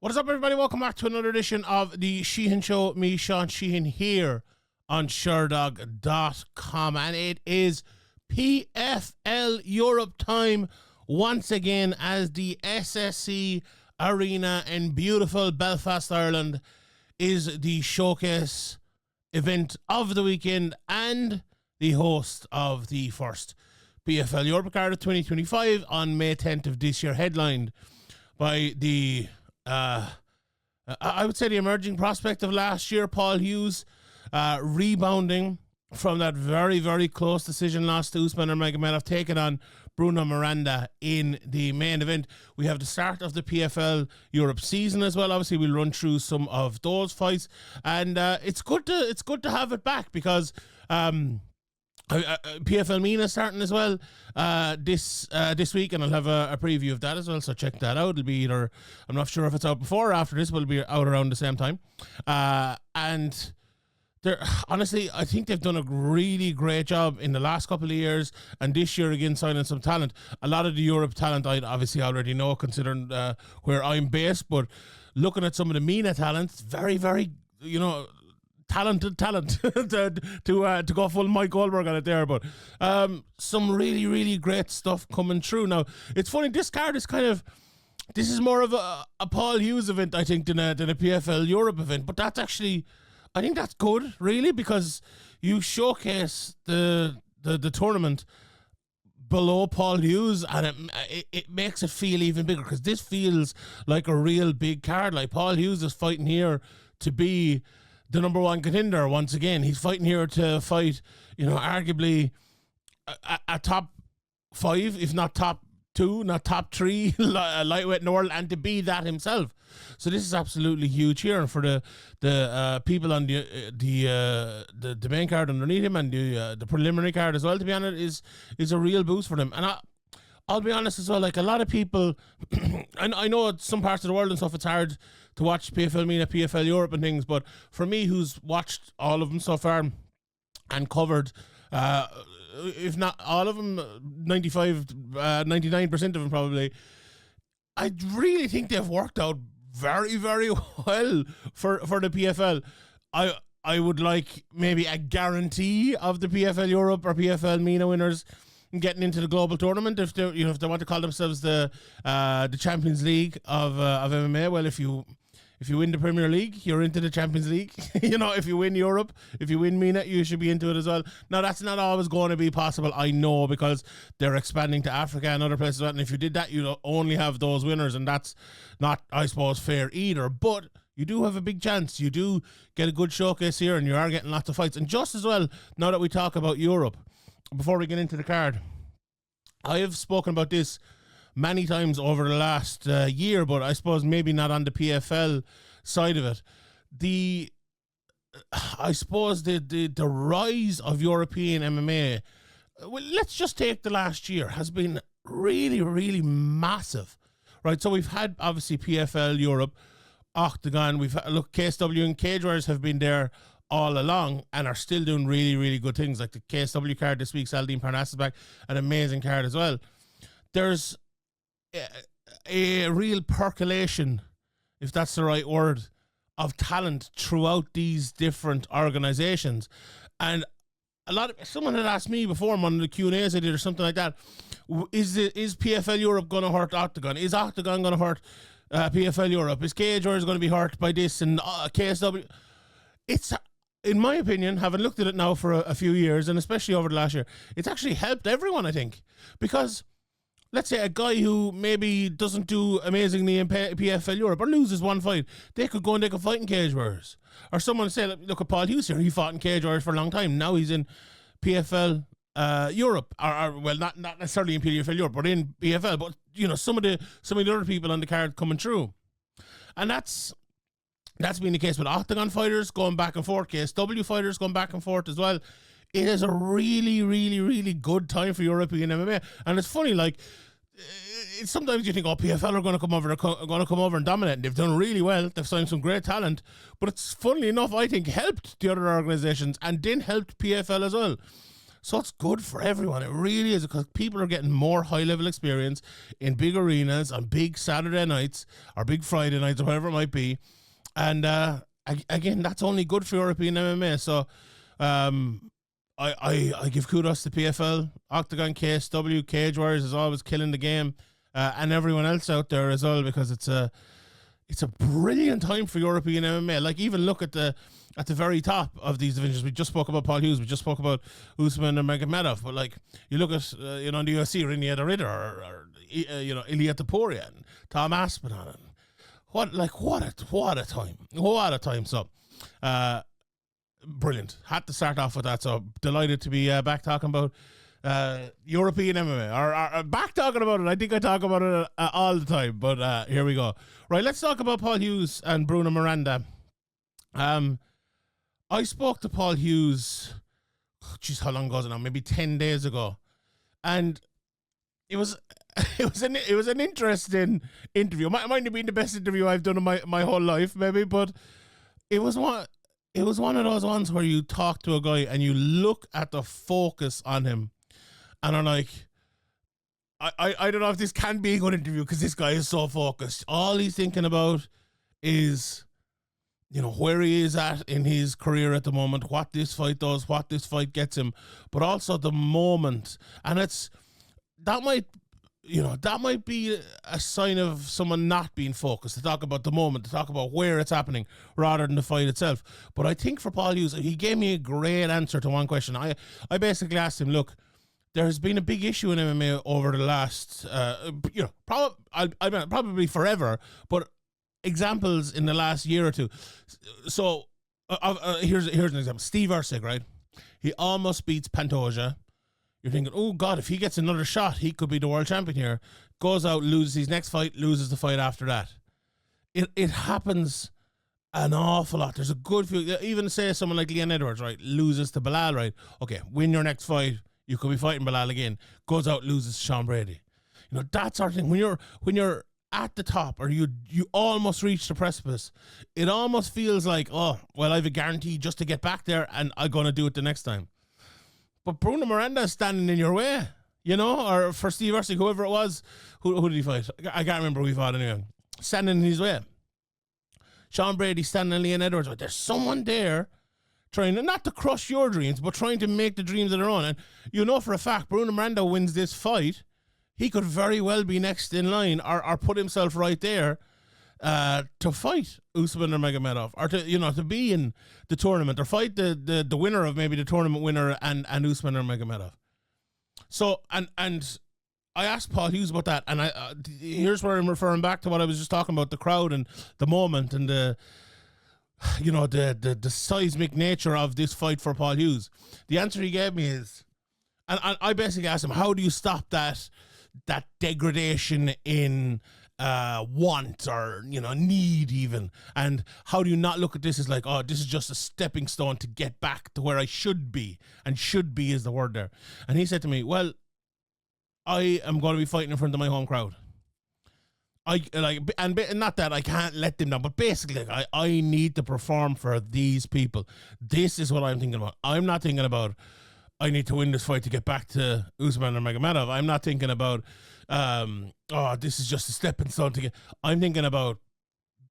What is up, everybody? Welcome back to another edition of the Sheehan Show. Me, Sean Sheehan, here on Sherdog.com. And it is PFL Europe time once again as the SSC Arena in beautiful Belfast, Ireland is the showcase event of the weekend and the host of the first PFL Europe card of 2025 on May 10th of this year, headlined by the I would say the emerging prospect of last year, Paul Hughes, rebounding from that very, very close decision loss to Usman Nurmagomedov, taking on Bruno Miranda in the main event. We have the start of the PFL Europe season as well. Obviously, we'll run through some of those fights, and it's good to have it back because PFL MENA starting as well this week, and I'll have a preview of that as well, so check that out. It'll be either, I'm not sure if it's out before or after this, but it'll be out around the same time. And they're, honestly, I think they've done a really great job in the last couple of years, and this year again signing some talent. A lot of the Europe talent I obviously already know, considering where I'm based, but looking at some of the MENA talent, very, very, talented to go full Mike Goldberg on it there, but some really, really great stuff coming through. Now, it's funny, this card is this is more of a Paul Hughes event, I think, than a PFL Europe event, but that's actually, I think that's good, really, because you showcase the tournament below Paul Hughes, and it makes it feel even bigger, because this feels like a real big card. Like, Paul Hughes is fighting here to be the number one contender once again. He's fighting here to fight, arguably a top 5, if not top 2, not top 3 lightweight in the world, and to be that himself. So this is absolutely huge here, and for the people on the main card underneath him and the preliminary card as well, to be honest, is a real boost for them. And I'll be honest as well, like a lot of people, and I know some parts of the world and stuff, it's hard to watch PFL MENA, PFL Europe and things, but for me, who's watched all of them so far and covered, if not all of them, 99% of them probably, I really think they've worked out very, very well for the PFL. I would like maybe a guarantee of the PFL Europe or PFL MENA winners getting into the global tournament if they want to call themselves the Champions League of MMA. Well, if you win the Premier League, you're into the Champions League. If you win Europe, if you win MENA, you should be into it as well. Now, that's not always going to be possible, I know, because they're expanding to Africa and other places. And if you did that, you'd only have those winners, and that's not, I suppose, fair either. But you do have a big chance. You do get a good showcase here, and you are getting lots of fights. And just as well, now that we talk about Europe, before we get into the card, I have spoken about this many times over the last year, but I suppose maybe not on the PFL side of it. I suppose the rise of European MMA, well, let's just take the last year, has been really, really massive, right? So we've had, obviously, PFL Europe, Octagon, we've had, look, KSW and Cage Warriors have been there all along and are still doing really, really good things. Like the KSW card this week, Saladin Parnass is back, an amazing card as well. There's a real percolation, if that's the right word, of talent throughout these different organizations. And someone had asked me before on the Q&As I did or something like that, is PFL Europe going to hurt Octagon? Is Octagon going to hurt PFL Europe? Is Cage Warriors going to be hurt by this? And KSW? It's, in my opinion, having looked at it now for a few years, and especially over the last year, it's actually helped everyone, I think. Because let's say a guy who maybe doesn't do amazingly in PFL Europe or loses one fight, they could go and they could fight in Cage Warriors. Or someone say, look at Paul Hughes here, he fought in Cage Warriors for a long time. Now he's in PFL Europe, or well, not necessarily in PFL Europe, but in PFL. But some of the other people on the card coming through, and that's been the case with Octagon fighters going back and forth, KSW fighters going back and forth as well. It is a really, really, really good time for European MMA. And it's funny, like, sometimes you think, PFL are going to come over and dominate. And they've done really well. They've signed some great talent. But it's, funnily enough, I think, helped the other organizations and then helped PFL as well. So it's good for everyone. It really is, because people are getting more high-level experience in big arenas on big Saturday nights or big Friday nights or whatever it might be. And again, that's only good for European MMA. So I give kudos to PFL, Octagon, KSW, Cage Warriors is always killing the game, and everyone else out there as well, because it's a brilliant time for European MMA. Like, even look at the very top of these divisions. We just spoke about Paul Hughes. We just spoke about Usman and Magomedov. But like, you look at the UFC, Rinny Ritter or Ilia Topuria and Tom Aspinall. And what a time. So, brilliant. Had to start off with that. So delighted to be back talking about European MMA, or back talking about it. I think I talk about it all the time, but here we go. Right, let's talk about Paul Hughes and Bruno Miranda. I spoke to Paul Hughes, how long ago was it now? Maybe 10 days ago, and it was an interesting interview. It might have been the best interview I've done in my whole life, maybe, but it was one of those ones where you talk to a guy and you look at the focus on him, and I'm like, I don't know if this can be a good interview, because this guy is so focused. All he's thinking about is, where he is at in his career at the moment, what this fight does, what this fight gets him, but also the moment. And that might be a sign of someone not being focused, to talk about the moment, to talk about where it's happening rather than the fight itself. But I think for Paul Hughes, he gave me a great answer to one question. I basically asked him, look, there has been a big issue in MMA over the last, probably forever, but examples in the last year or two. So here's an example. Steve Erceg, right? He almost beats Pantoja. You're thinking, oh God, if he gets another shot, he could be the world champion here. Goes out, loses his next fight, loses the fight after that. It happens an awful lot. There's a good few, even say someone like Leon Edwards, right, loses to Bilal, right? Okay, win your next fight, you could be fighting Bilal again. Goes out, loses to Sean Brady. That sort of thing. When you're at the top, or you almost reach the precipice, it almost feels like, oh, well, I have a guarantee just to get back there, and I'm going to do it the next time. But Bruno Miranda is standing in your way, or for Steve Erceg, whoever it was, who did he fight? I can't remember who he fought anyway. Standing in his way. Sean Brady standing in Leon Edwards. There's someone there trying not to crush your dreams, but trying to make the dreams of their own. And for a fact, Bruno Miranda wins this fight, he could very well be next in line, or put himself right there to fight Usman or Magomedov, or to be in the tournament, or fight the winner of maybe the tournament winner and Usman or Magomedov. So and I asked Paul Hughes about that, and here's where I'm referring back to what I was just talking about, the crowd and the moment and the seismic nature of this fight for Paul Hughes. The answer he gave me is, and I basically asked him, how do you stop that degradation in want or need even, and how do you not look at this as like, oh, this is just a stepping stone to get back to where I should be, and should be is the word there. And he said to me, well, I am going to be fighting in front of my home crowd. And not that I can't let them down, but basically I need to perform for these people. This is what I'm thinking about. I'm not thinking about I need to win this fight to get back to Usman or Magomedov. I'm not thinking about, this is just a stepping stone to get. I'm thinking about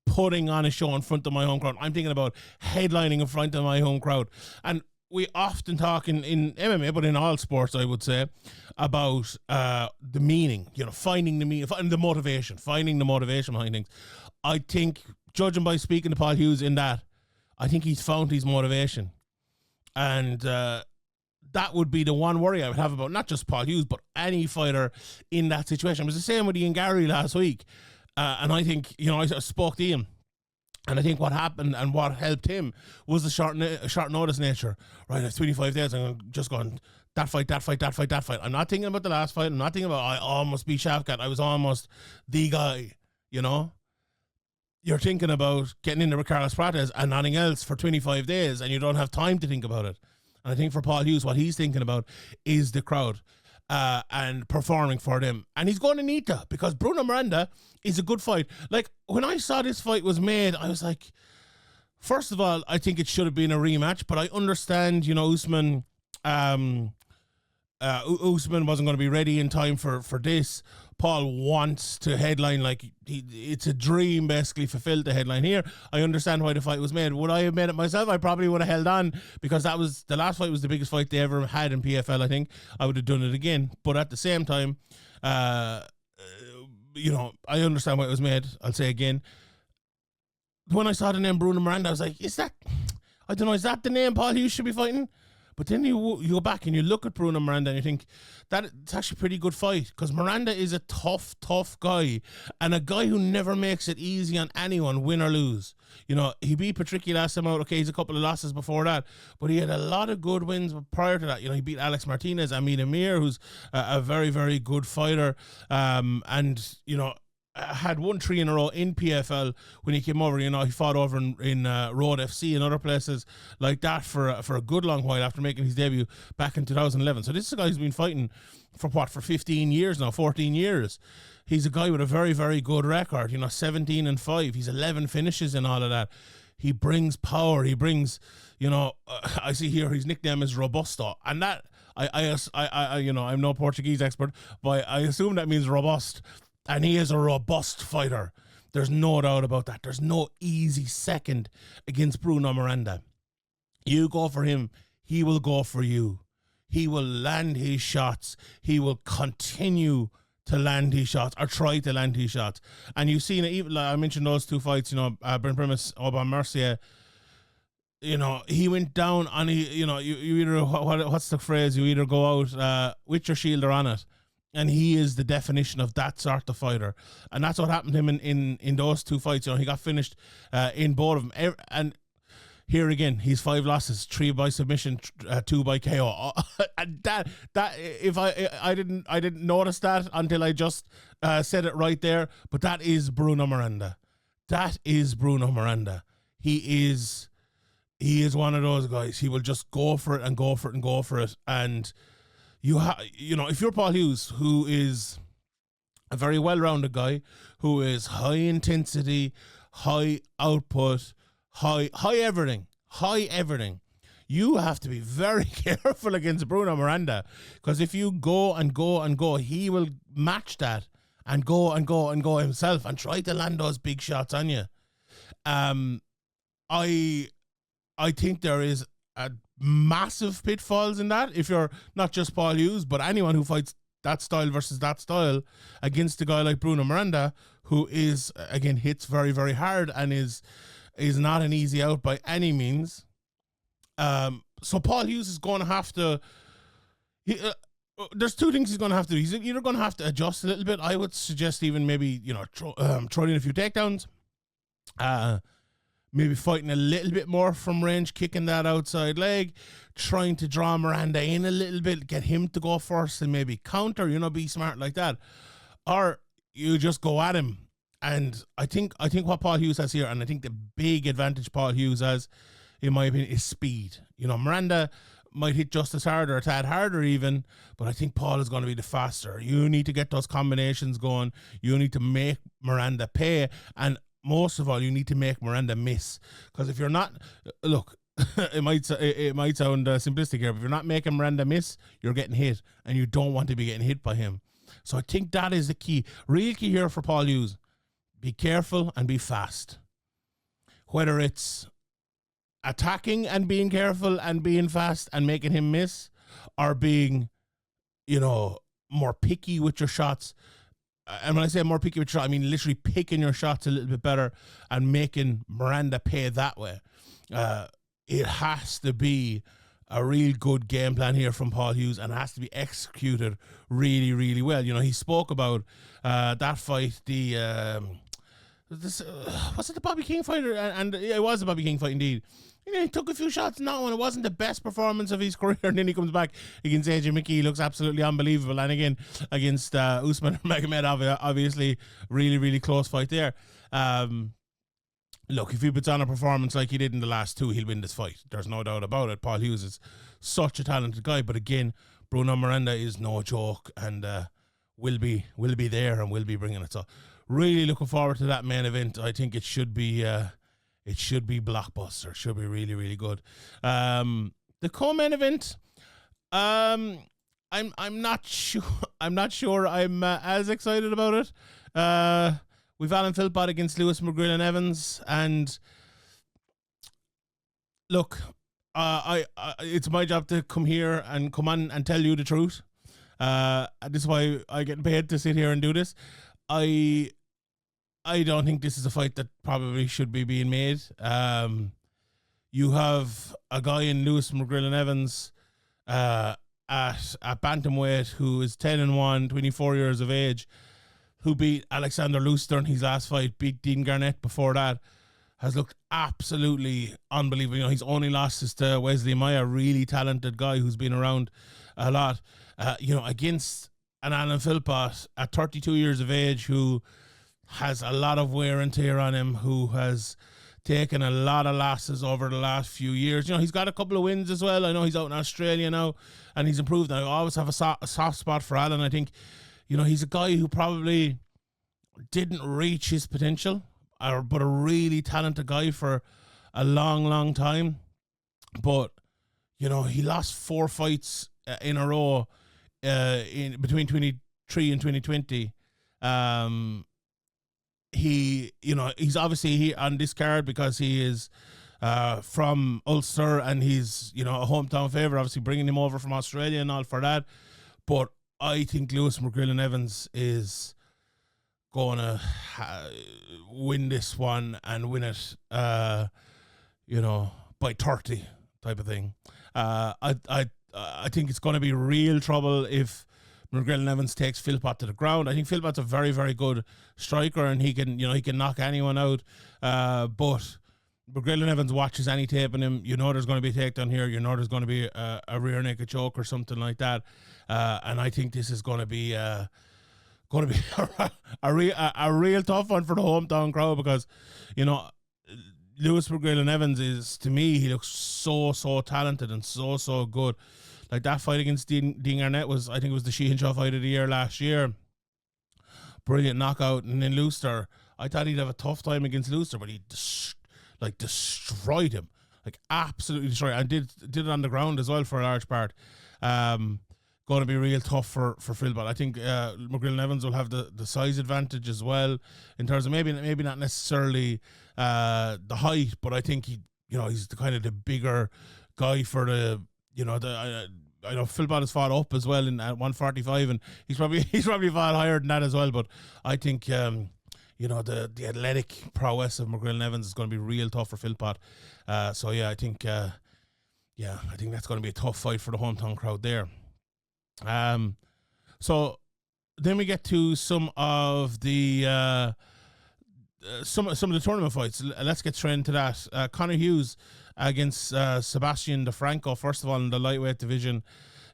putting on a show in front of my home crowd. I'm thinking about headlining in front of my home crowd. And we often talk in MMA, but in all sports, I would say, about the meaning, finding the meaning, finding the motivation behind things. I think, judging by speaking to Paul Hughes in that, I think he's found his motivation. And that would be the one worry I would have about not just Paul Hughes, but any fighter in that situation. It was the same with Ian Gary last week. And I think, I spoke to Ian, and I think what happened and what helped him was the short notice nature. Right, it's 25 days, and I'm just going, that fight. I'm not thinking about the last fight. I'm not thinking about, I almost beat Shavkat. I was almost the guy, You're thinking about getting into with Carlos Prates and nothing else for 25 days, and you don't have time to think about it. And I think for Paul Hughes, what he's thinking about is the crowd and performing for them. And he's going to need to, because Bruno Miranda is a good fight. Like, when I saw this fight was made, I was like, first of all, I think it should have been a rematch, but I understand, Usman Usman wasn't going to be ready in time for this. Paul wants to headline, like it's a dream basically fulfilled to headline here. I understand why the fight was made. Would I have made it myself? I probably would have held on, because that was the last fight was the biggest fight they ever had in PFL. I think I would have done it again, but at the same time, you know, I understand why it was made. I'll say again, when I saw the name Bruno Miranda, I was like, is that the name Paul Hughes should be fighting? But then you go back and you look at Bruno Miranda and you think that it's actually a pretty good fight, because Miranda is a tough guy, and a guy who never makes it easy on anyone, win or lose. You know, he beat Patricky last time out. Okay, he's a couple of losses before that, but he had a lot of good wins prior to that. You know, he beat Alex Martinez, Amin Amir, who's a very, very good fighter, and, you know, had won 3 in a row in PFL when he came over. You know, he fought over in Road FC and other places like that for a good long while after making his debut back in 2011. So this is a guy who's been fighting for 15 years now, 14 years. He's a guy with a very, very good record, you know, 17-5. He's 11 finishes and all of that. He brings power. He brings, you know, I see here his nickname is Robusto, and that I you know, I'm no Portuguese expert, but I assume that means robust. And he is a robust fighter. There's no doubt about that. There's no easy second against Bruno Miranda. You go for him, he will go for you. He will land his shots. He will continue to land his shots, or try to land his shots. And you've seen it, even like I mentioned those 2 fights, you know, Brent Primus, Aubin Mercier. You know, he went down on, you know, you either, what's the phrase? You either go out with your shield or on it. And he is the definition of that sort of fighter. And that's what happened to him in those 2 fights. You know, he got finished in both of them. And here again, he's 5 losses, 3 by submission, 2 by KO. And that if I didn't notice that until I just said it right there. But that is Bruno Miranda. That is Bruno Miranda. He is one of those guys. He will just go for it and go for it and go for it. And you know, if you're Paul Hughes, who is a very well-rounded guy, who is high intensity, high output, high everything, you have to be very careful against Bruno Miranda, because if you go and go and go, he will match that and go and go and go himself and try to land those big shots on you. I think there is a massive pitfalls in that, if you're not just Paul Hughes, but anyone who fights that style versus that style against a guy like Bruno Miranda, who is, again, hits very, very hard and is not an easy out by any means. So Paul Hughes is going to have to, there's 2 things he's going to have to do. He's either going to have to adjust a little bit. I would suggest even maybe, you know, throw in a few takedowns, maybe fighting a little bit more from range, kicking that outside leg, trying to draw Miranda in a little bit, get him to go first and maybe counter, you know, be smart like that. Or you just go at him. And I think what Paul Hughes has here, and I think the big advantage Paul Hughes has, in my opinion, is speed. You know, Miranda might hit just as hard or a tad harder even, but I think Paul is going to be the faster. You need to get those combinations going. You need to make Miranda pay, and most of all, you need to make Miranda miss. Because if you're not, look, it might sound simplistic here, but if you're not making Miranda miss, you're getting hit, and you don't want to be getting hit by him. So I think that is the key. Real key here for Paul Hughes. Be careful and be fast. Whether it's attacking and being careful and being fast and making him miss, or being, you know, more picky with your shots. And when I say more picky with your shot, I mean literally picking your shots a little bit better and making Miranda pay that way. It has to be a real good game plan here from Paul Hughes, and it has to be executed really, really well. You know, he spoke about that fight, was it the Bobby King fight? And it was a Bobby King fight indeed. You know, he took a few shots now, and it wasn't the best performance of his career. And then he comes back against AJ McKee. He looks absolutely unbelievable. And again, against Usman Magomed, obviously, really, really close fight there. Look, if he puts on a performance like he did in the last 2, he'll win this fight. There's no doubt about it. Paul Hughes is such a talented guy. But again, Bruno Miranda is no joke, and will be there and will be bringing it. So really looking forward to that main event. I think it should be blockbuster. It should be really, really good. The co-main event, I'm not sure. I'm not sure. I'm as excited about it. We've Alan Philpott against Lewis McGrillen-Evans, and look, it's my job to come here and come on and tell you the truth. This is why I get paid to sit here and do this. I don't think this is a fight that probably should be being made. You have a guy in Lewis McGrillen-Evans at bantamweight who is 10-1, 24 years of age, who beat Aleksandrs in his last fight, beat Dean Garnett before that, has looked absolutely unbelievable. You know, his only loss is to Wesley Maya, really talented guy who's been around a lot. You know, against an Alan Philpott at 32 years of age, who has a lot of wear and tear on him, who has taken a lot of losses over the last few years. You know, he's got a couple of wins as well. I know he's out in Australia now, and he's improved. I always have a soft spot for Alan. I think, you know, he's a guy who probably didn't reach his potential, but a really talented guy for a long, long time. But, you know, he lost 4 fights in a row in between 23 and 2020. He's obviously here on this card because he is from Ulster, and he's, you know, a hometown favourite, obviously bringing him over from Australia and all for that. But I think Lewis McGrillen-Evans is going to win this one and win it, you know, by 30 type of thing. I think it's going to be real trouble if McGrillen-Evans takes Philpott to the ground. I think Philpott's a very, very good striker, and he can knock anyone out. But McGrillen-Evans watches any tape on him. You know there's going to be a takedown here. You know there's going to be a rear naked choke or something like that. And I think this is going to be a real tough one for the hometown crowd, because, you know, Lewis McGrillen-Evans is, to me, he looks so talented and so good. Like that fight against Dean Garnett I think it was the Sheehan fight of the year last year. Brilliant knockout. And then Lewster, I thought he'd have a tough time against Lewster, but he destroyed him. Like absolutely destroyed him. And did it on the ground as well for a large part. Going to be real tough for Philpott. I think McGrillen-Evans will have the size advantage as well, in terms of maybe not necessarily the height, but I think he's the kind of the bigger guy for the, you know, I know Philpott has fought up as well at 145, and he's probably fought higher than that as well. But I think the athletic prowess of McGrillen-Evans is going to be real tough for Philpott. I think that's going to be a tough fight for the hometown crowd there. So then we get to some of the tournament fights. Let's get straight into that. Paul Hughes against Sebastien the Franco, first of all, in the lightweight division.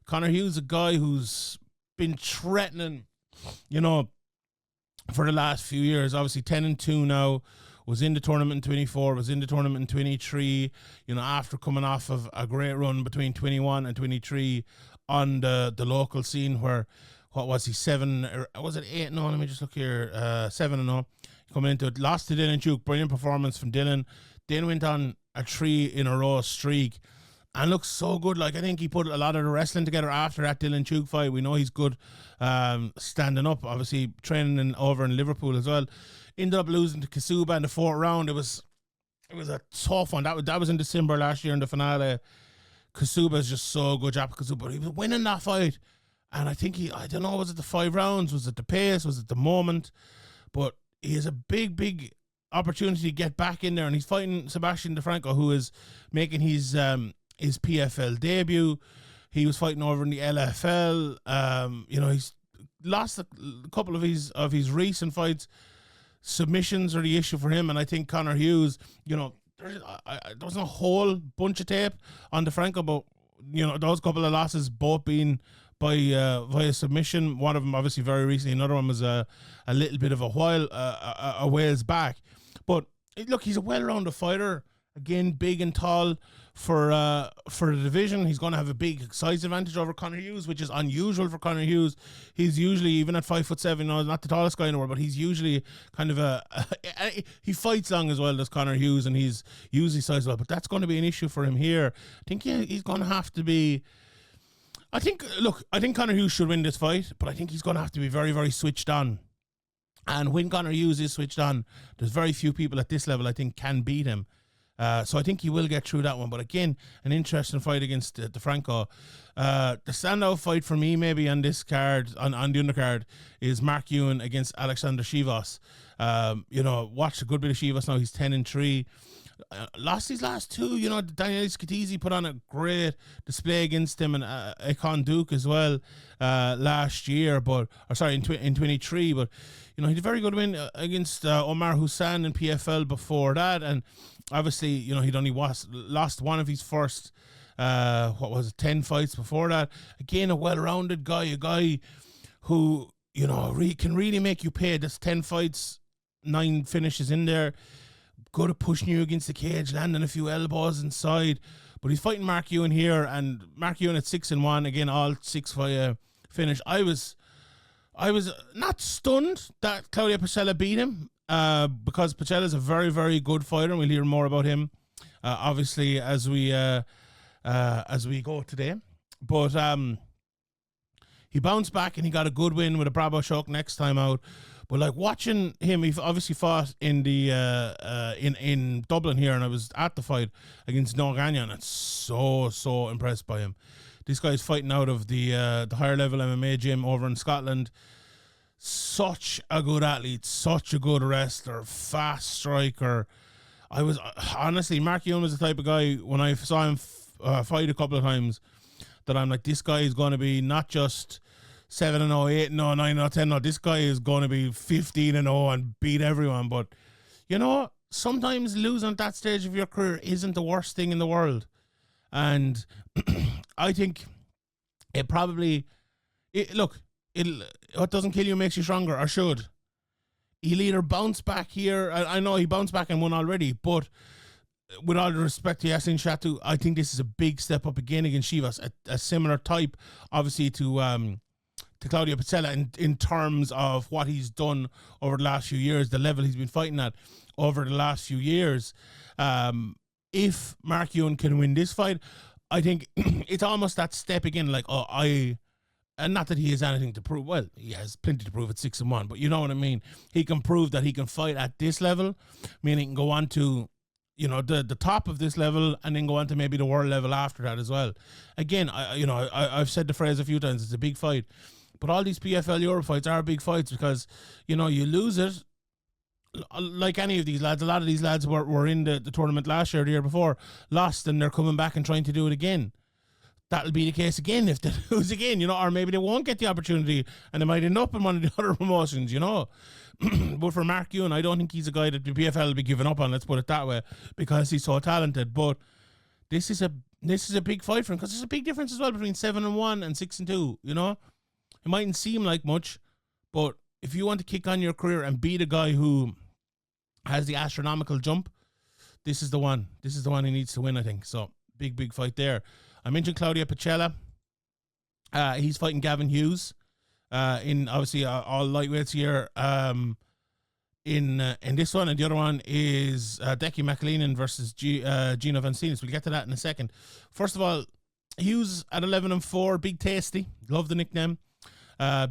Paul Hughes, a guy who's been threatening, you know, for the last few years. Obviously 10-2 now, was in the tournament in 24, was in the tournament in 23, you know, after coming off of a great run between 21 and 23 on the local scene, where, what was he, 7, or was it 8? No, let me just look here. 7-0 coming into it. Lost to Dylan Duke. Brilliant performance from Dylan. Then went on a 3-in-a-row streak and looks so good. Like, I think he put a lot of the wrestling together after that Dylan Duke fight. We know he's good standing up, obviously training over in Liverpool as well. Ended up losing to Chizovs in the 4th round. It was a tough one. That was in December last year in the finale. Chizovs is just so good, Japan Chizovs, but he was winning that fight. And I think I don't know, was it the 5 rounds? Was it the pace? Was it the moment? But he has a big opportunity to get back in there, and he's fighting Sebastien Franco, who is making his PFL debut. He was fighting over in the LFL. He's lost a couple of his recent fights. Submissions are the issue for him, and I think Paul Hughes, you know, there wasn't a whole bunch of tape on the Franco, but, you know, those couple of losses both being by via submission. One of them obviously very recently. Another one was a little bit of a ways back. But look, he's a well-rounded fighter. Again, big and tall for the division. He's going to have a big size advantage over Paul Hughes, which is unusual for Paul Hughes. He's usually, even at 5'7", you know, not the tallest guy in the world, but he's usually kind of he fights long as well as Paul Hughes, and he's usually sized well. But that's going to be an issue for him here. I think he's going to have to be, I think Conor Hughes should win this fight, but I think he's going to have to be very, very switched on. And when Conor Hughes is switched on, there's very few people at this level I think can beat him. So I think he will get through that one. But again, an interesting fight against the Franco. The standout fight for me maybe on this card, on the undercard, is Mark Ewen against Aleksandrs Chizovs. Watched a good bit of Chizovs now. He's 10-3. Lost his last two. Daniel Scatizzi put on a great display against him, and Akon Duke as well last year, in 23. But he had a very good win against Omar Hussein in PFL before that, and obviously he'd only lost one of his first 10 fights before that. Again, a well-rounded guy, a guy who can really make you pay. There's 10 fights, 9 finishes in there. Good at pushing you against the cage, landing a few elbows inside. But he's fighting Mark Ewen here, and Mark Ewen at 6-1, again, all 6 via finish. I was not stunned that Claudio Pacella beat him, because Pacella's a very, very good fighter, and we'll hear more about him, obviously, as we go today. But he bounced back, and he got a good win with a Bravo choke next time out. But watching him, he obviously fought in the in Dublin here, and I was at the fight against Noah Gagnon, and it's so impressed by him. This guy's fighting out of the higher level MMA gym over in Scotland. Such a good athlete, such a good wrestler, fast striker. I was honestly, Mark Ewen was the type of guy, when I saw him fight a couple of times, that I'm like, this guy is going to be not just 7-0, 8-0, 9-0, 10-0. This guy is going to be 15-0 and beat everyone. But sometimes losing at that stage of your career isn't the worst thing in the world. And I think what doesn't kill you makes you stronger, or should. He'll either bounce back here. I know he bounced back and won already, but with all the respect to Yasin Shatu, I think this is a big step up again against Chizovs, a similar type, obviously, to Claudio Pacella in terms of what he's done over the last few years, the level he's been fighting at over the last few years. If Mark Ewen can win this fight, I think it's almost that step again, and not that he has anything to prove. Well, he has plenty to prove at 6-1, but you know what I mean. He can prove that he can fight at this level, meaning he can go on to the top of this level, and then go on to maybe the world level after that as well. Again, I've said the phrase a few times, it's a big fight. But all these PFL Europe fights are big fights, because, you lose it, like any of these lads. A lot of these lads were in the tournament last year, the year before, lost, and they're coming back and trying to do it again. That'll be the case again if they lose again, or maybe they won't get the opportunity, and they might end up in one of the other promotions, But for Mark Ewen, I don't think he's a guy that the PFL will be giving up on, let's put it that way, because he's so talented. But this is a big fight for him, because there's a big difference as well between 7-1 and 6-2, It mightn't seem like much, but if you want to kick on your career and beat a guy who has the astronomical jump, this is the one. This is the one he needs to win, I think. So, big fight there. I mentioned Claudio Pacella. He's fighting Gavin Hughes in, obviously, all lightweights here in this one. And the other one is Decky McAleenan versus Gino Vancinis. We'll get to that in a second. First of all, Hughes at 11-4, Big Tasty. Love the nickname.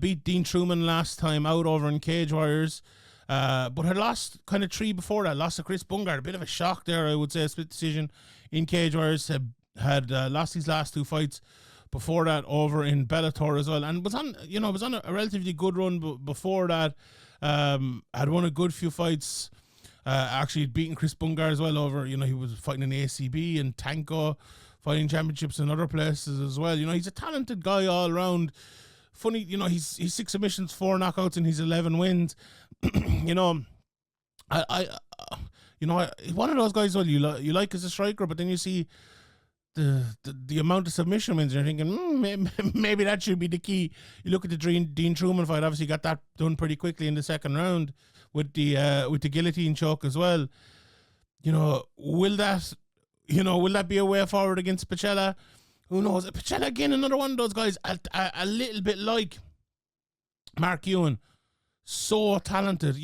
Beat Dean Truman last time out over in Cage Warriors, but had lost kind of 3 before that. Lost to Chris Bungard, a bit of a shock there, I would say, a split decision in Cage Warriors. Had lost his last 2 fights before that over in Bellator as well, and was on a relatively good run before that. Had won a good few fights. Actually beaten Chris Bungard as well over. He was fighting in the ACB and Tanko, fighting championships in other places as well. He's a talented guy all around. Funny, he's 6 submissions, 4 knockouts, and he's 11 wins. One of those guys. Well, you like as a striker, but then you see the amount of submission wins, and you're thinking maybe that should be the key. You look at the Dean Truman fight. Obviously, got that done pretty quickly in the second round with the guillotine choke as well. Will that be a way forward against Pacella? Who knows? Pacella, again, another one of those guys, a little bit like Mark Ewen. So talented,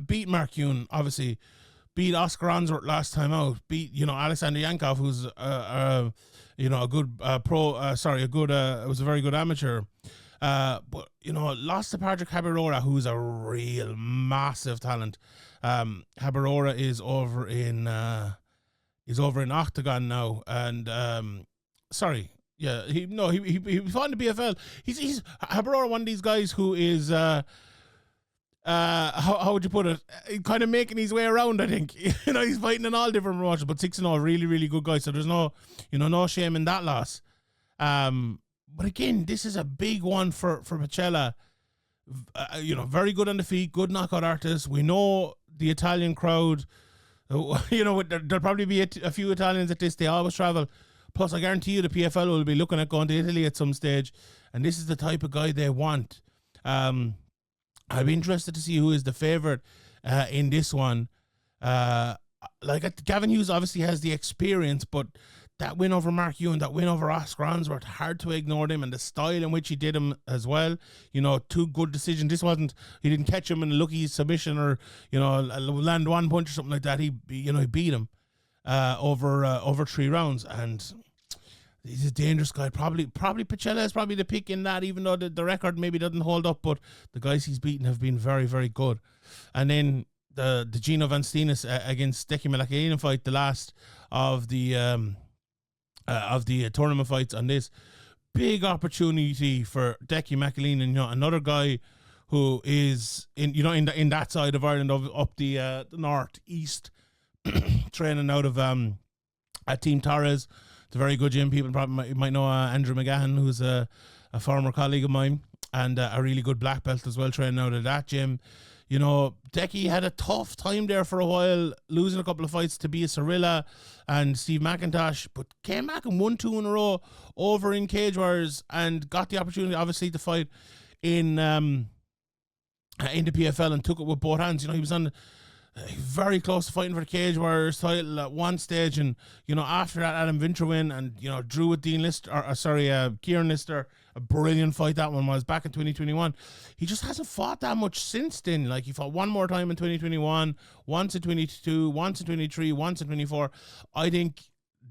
beat Mark Ewen, obviously, beat Aleksandrs last time out, beat, Aleksandr Yankov, who's, a good it was a very good amateur. But, lost to Patrick Habirora, who's a real massive talent. Habirora is over in Octagon now, and he fought in the PFL. He's Habirora, one of these guys who is how would you put it? Kind of making his way around, I think. He's fighting in all different promotions, but 6-0, really, really good guy. So there's no shame in that loss. But again, this is a big one for Pacella. Very good on the feet, good knockout artist. We know the Italian crowd. There'll probably be a few Italians at this. They always travel. Plus, I guarantee you the PFL will be looking at going to Italy at some stage. And this is the type of guy they want. I'd be interested to see who is the favourite in this one. Gavin Hughes obviously has the experience, but that win over Mark Ewen, that win over Aleksandrs, were hard to ignore them, and the style in which he did him as well. Two good decisions. He didn't catch him in a lucky submission or land one punch or something like that. He beat him over 3 rounds, and he's a dangerous guy. Probably Pacella is probably the pick in that, even though the record maybe doesn't hold up, but the guys he's beaten have been very, very good. And then the Gino Van Steenis against Decky McGrillen fight, the last of the tournament fights on this. Big opportunity for Decky McGrillen, and another guy who is in that side of Ireland, up the northeast, training out of Team Torres. It's a very good gym. People probably might know Andrew McGahan, who's a former colleague of mine, and a really good black belt as well, training out of that gym. Decky had a tough time there for a while, losing a couple of fights to Bia Cirilla and Steve McIntosh, but came back and won 2 in a row over in Cage Warriors, and got the opportunity, obviously, to fight in the PFL, and took it with both hands. He was on very close to fighting for the Cage Warriors title at one stage, and after that Adam Vinter win, and drew with Kieran Lister. A brilliant fight that one was, back in 2021. He just hasn't fought that much since then. He fought one more time in 2021, once in 22, once in 23, once in 24. I think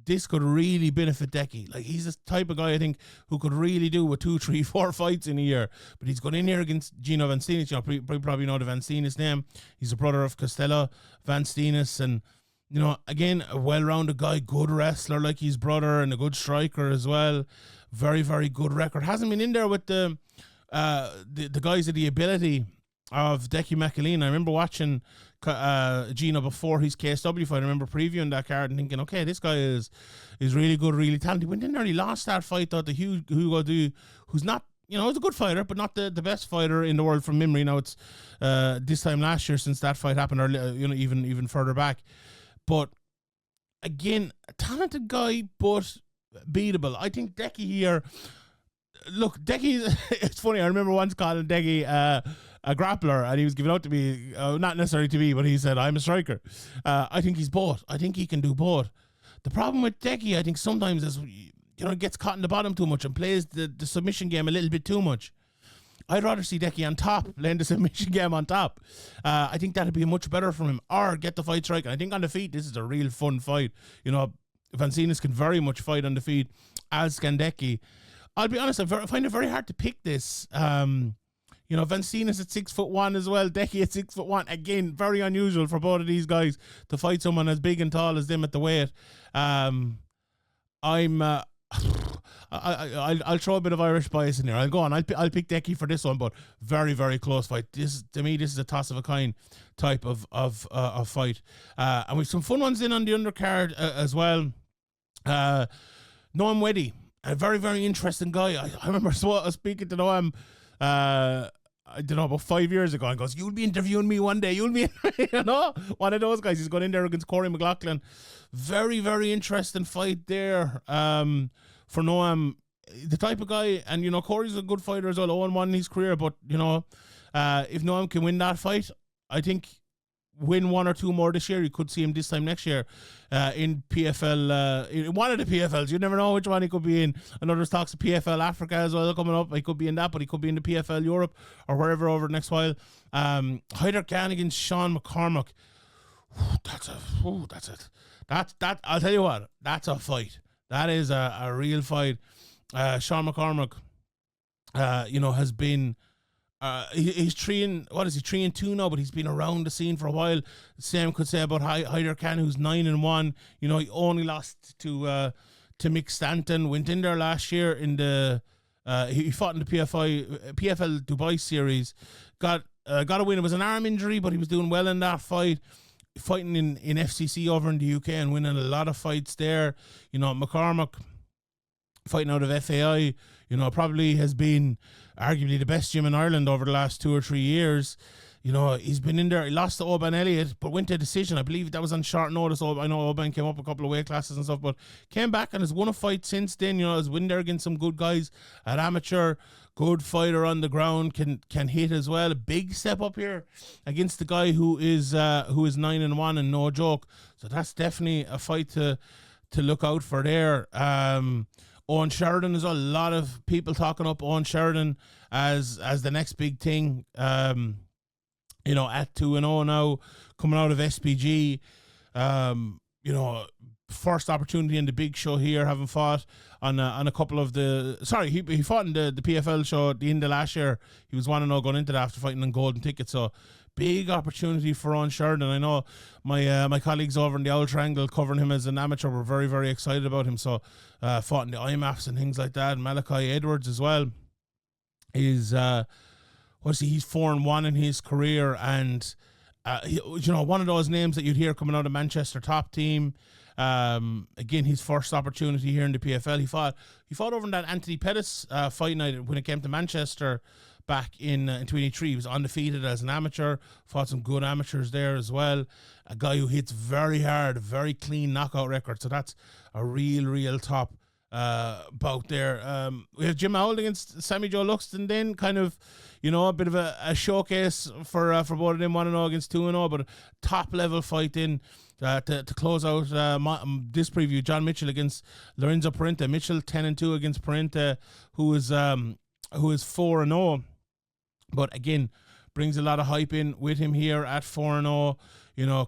this could really benefit Decky. He's the type of guy, I think, who could really do with 2, 3, 4 fights in a year. But he's gone in here against Gino Van Steenis. You probably know the Van Steenis name. He's a brother of Costello Van Steenis, and again, a well-rounded guy, good wrestler like his brother, and a good striker as well. Very, very good record. Hasn't been in there with the guys of the ability of Decky McGrillen. I remember watching Gino before his KSW fight. I remember previewing that card and thinking, okay, this guy is really good, really talented. He went in there, he lost that fight, though, to Hugo Du, who's not, he's a good fighter, but not the best fighter in the world from memory. Now it's this time last year since that fight happened, or even further back. But again, a talented guy, but beatable. I think Decky here. Look, Decky. It's funny. I remember once calling Decky a grappler, and he was giving out to me, not necessarily to me, but he said, "I'm a striker." I think he's both. I think he can do both. The problem with Decky, I think, sometimes is gets caught in the bottom too much and plays the submission game a little bit too much. I'd rather see Decky on top, playing the submission game on top. I think that'd be much better for him, or get the fight strike. And I think on the feet, this is a real fun fight. Van Steenis can very much fight on the feet, as can Decky. I'll be honest, I find it very hard to pick this. Van Steenis at 6'1" as well, Decky at 6'1". Again, very unusual for both of these guys to fight someone as big and tall as them at the weight. I'll throw a bit of Irish bias in there. I'll go on. I'll pick Decky for this one, but very, very close fight. This is a toss of a coin type of fight. And we've some fun ones in on the undercard as well. Noam Weddy, a very, very interesting guy. I remember speaking to Noam, I don't know, about 5 years ago, and goes, "You'll be interviewing me one day. You'll be," one of those guys. He's going in there against Corey McLaughlin. Very, very interesting fight there. For Noam, the type of guy, and Corey's a good fighter as well, 0-1 in his career, but if Noam can win that fight, I think win 1 or 2 more this year, you could see him this time next year in PFL, in one of the PFLs. You never know which one he could be in. I know there's talks of PFL Africa as well coming up. He could be in that, but he could be in the PFL Europe or wherever over the next while. Hyder Khan against Sean McCormack. I'll tell you what, that's a fight. That is a real fight. Sean McCormack, has been, he's 3-2 now, but he's been around the scene for a while. Same could say about Hyder Khan, who's 9-1. He only lost to Mick Stanton. Went in there last year in the, he fought in the PFL Dubai series. Got a win. It was an arm injury, but he was doing well in that fight. Fighting in FCC over in the UK and winning a lot of fights there. McCormack fighting out of FAI, probably has been arguably the best gym in Ireland over the last 2 or 3 years. He's been in there. He lost to Oban Elliott, but went to a decision. I believe that was on short notice. I know Oban came up a couple of weight classes and stuff, but came back and has won a fight since then. Has win there against some good guys at amateur. Good fighter on the ground, can hit as well. A big step up here against the guy who is 9-1 and no joke. So that's definitely a fight to look out for there. Owen Sheridan, there's a lot of people talking up Owen Sheridan as the next big thing. At 2-0 now, coming out of SPG. First opportunity in the big show here, having fought on a couple of the... Sorry, he fought in the PFL show at the end of last year. He was 1-0 going into that after fighting on golden ticket. So big opportunity for Owen Sheridan. I know my colleagues over in the Owl Triangle covering him as an amateur were very, very excited about him. So fought in the IMAFs and things like that. And Malachi Edwards as well is... he's 4-1 in his career, and one of those names that you'd hear coming out of Manchester top team. Again, his first opportunity here in the PFL. He fought over in that Anthony Pettis fight night when it came to Manchester back in 23. He was undefeated as an amateur. Fought some good amateurs there as well. A guy who hits very hard, very clean knockout record. So that's a real top bout there. We have Jim Howell against Sammy Joe Luxton then, kind of, a bit of a showcase for both of them, 1-0 against 2-0, but a top level fight in to close out this preview. John Mitchell against Lorenzo Parente. Mitchell 10-2 against Parente, who is 4-0, but again brings a lot of hype in with him here at 4-0.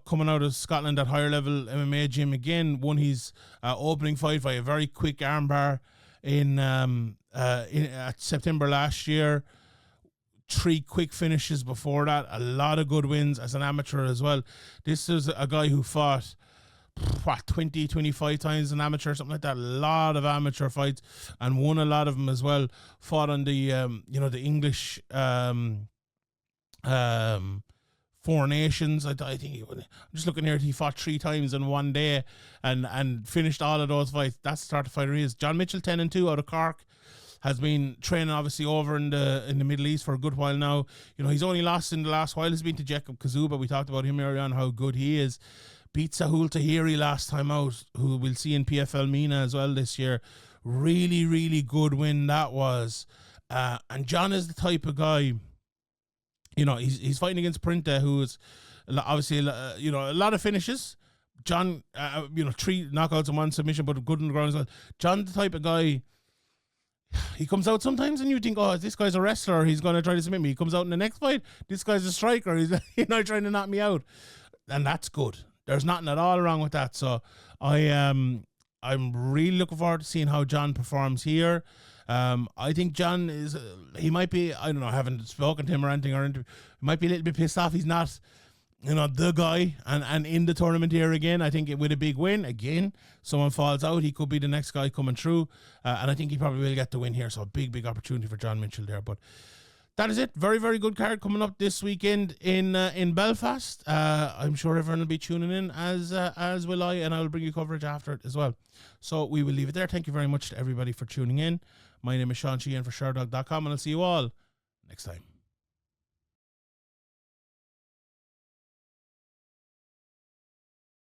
Coming out of Scotland at higher level MMA gym again, won his opening fight by a very quick armbar in at September last year. 3 quick finishes before that. A lot of good wins as an amateur as well. This is a guy who fought 20, 25 times an amateur, something like that. A lot of amateur fights and won a lot of them as well. Fought on the the English Four Nations. I think I'm just looking here. He fought 3 times in one day and finished all of those fights. That's the start of fighter he is. John Mitchell 10-2 out of Cork. Has been training obviously over in the Middle East for a good while now. He's only lost in the last while. He's been to Jacob Kazuba. We talked about him earlier on, how good he is. Beat Sahul Tahiri last time out, who we'll see in PFL MENA as well this year. Really good win that was. And John is the type of guy, he's fighting against Parente, who is obviously, a lot of finishes. John, 3 knockouts and 1 submission, but good on the ground as well. John's the type of guy... He comes out sometimes and you think, oh, this guy's a wrestler, he's going to try to submit me. He comes out in the next fight, this guy's a striker, he's trying to knock me out. And that's good. There's nothing at all wrong with that. So I'm really looking forward to seeing how John performs here. I think John he might be, I don't know, I haven't spoken to him or anything, he might be a little bit pissed off he's not the guy and in the tournament here again. I think with a big win, again, someone falls out, he could be the next guy coming through. And I think he probably will get the win here. So a big opportunity for John Mitchell there. But that is it. Very good card coming up this weekend in Belfast. I'm sure everyone will be tuning in as will I, and I will bring you coverage after it as well. So we will leave it there. Thank you very much to everybody for tuning in. My name is Sean Sheehan for Sherdog.com, and I'll see you all next time.